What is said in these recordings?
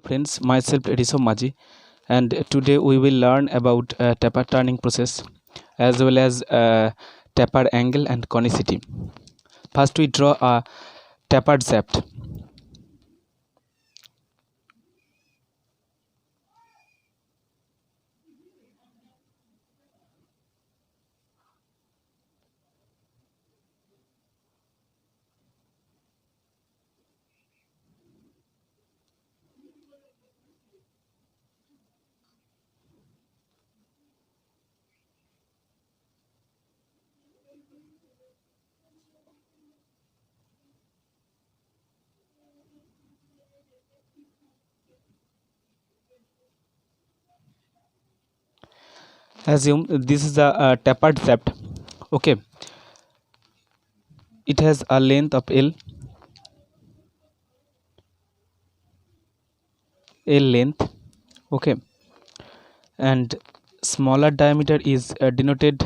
friends, myself Ediso Maji, and today we will learn about taper turning process as well as taper angle and conicity. First we draw a tapered shaft. Assume this is a tapered shaft. Okay, it has a length of L length. Okay, and smaller diameter is denoted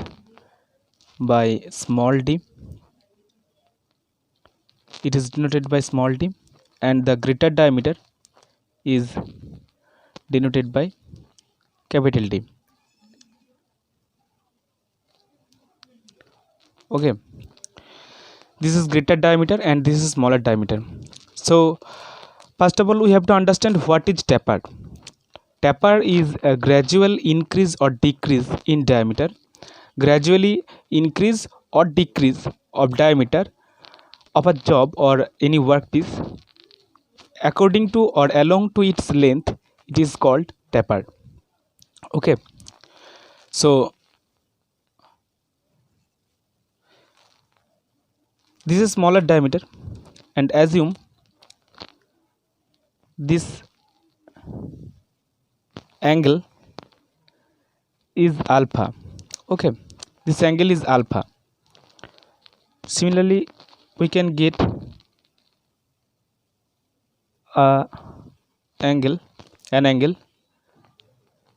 by small d. It is denoted by small d, and the greater diameter is denoted by capital D. Okay, this is greater diameter and this is smaller diameter. So first of all we have to understand what is taper. Taper is a gradual increase or decrease in diameter, gradually increase or decrease of diameter of a job or any workpiece according to or along to its length. It is called taper. Okay, so this is smaller diameter, and assume this angle is alpha. Okay, this angle is alpha. Similarly we can get an angle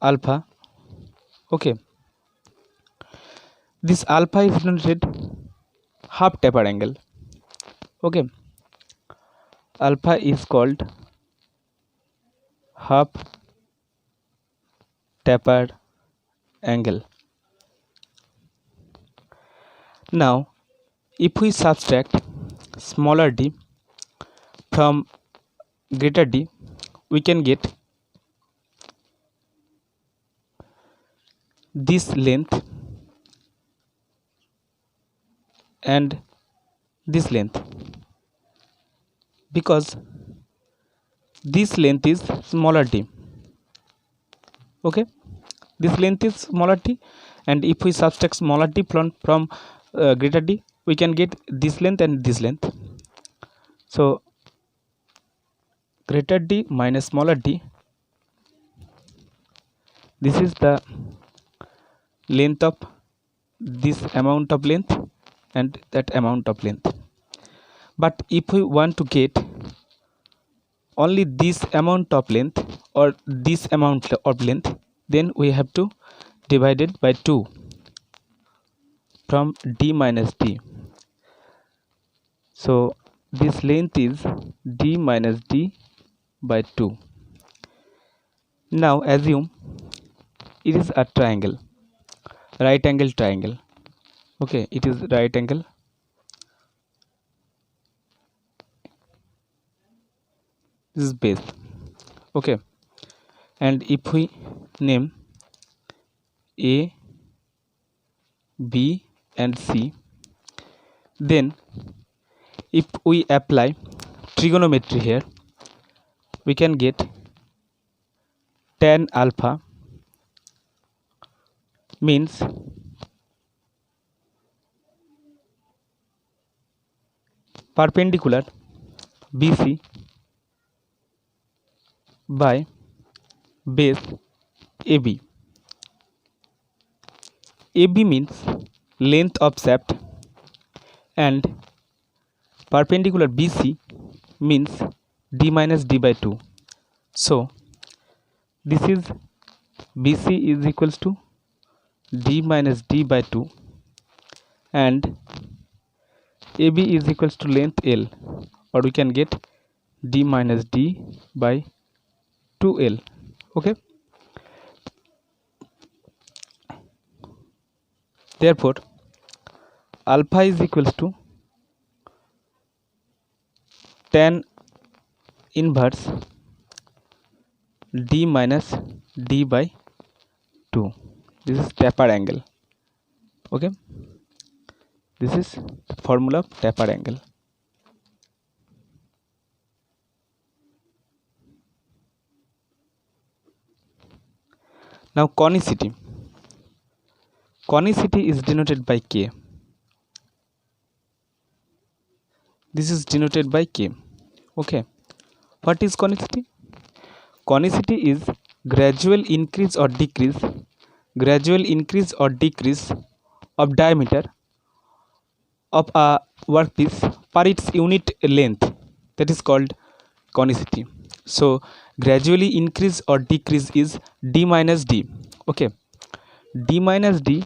alpha. Okay, this alpha is denoted half taper angle. Okay, alpha is called half tapered angle. Now if we subtract smaller d from greater D, we can get this length and this length, because this length is smaller d. Okay, this length is smaller d, and if we subtract smaller d from greater D, we can get this length and this length. So greater D minus smaller d, this is the length of this amount of length and that amount of length. But if we want to get only this amount of length or this amount of length, then we have to divide it by 2 from d minus d. So this length is d minus d by 2. Now assume it is a triangle, right angle triangle. Okay, it is right angle. This is base. Okay, and if we name A, B and C, then if we apply trigonometry here, we can get tan alpha means perpendicular BC by base AB. AB means length of shaft and perpendicular BC means d minus d by 2. So this is BC is equals to d minus d by 2 and AB is equals to length L, or we can get d minus d by 2L. Okay, therefore alpha is equals to tan inverse d minus d by 2. This is taper angle. Okay, this is the formula of taper angle. Now conicity. Conicity is denoted by K. This is denoted by K. Okay, what is conicity? Conicity is gradual increase or decrease of diameter of a workpiece per its unit length. That is called conicity. So gradually increase or decrease is d minus d. Okay, d minus d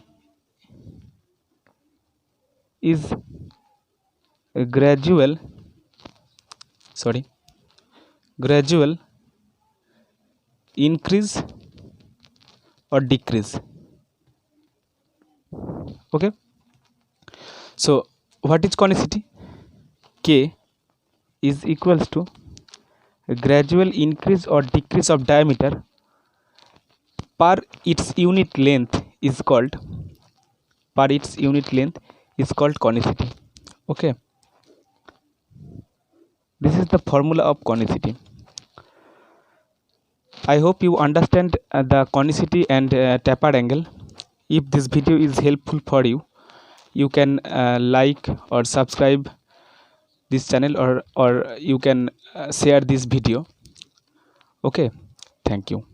is a gradual increase or decrease. Okay, so what is conicity? K is equals to a gradual increase or decrease of diameter per its unit length is called conicity. Okay, this is the formula of conicity. I hope you understand the conicity and taper angle. If this video is helpful for you, you can like or subscribe this channel, or you can share this video. Okay, thank you.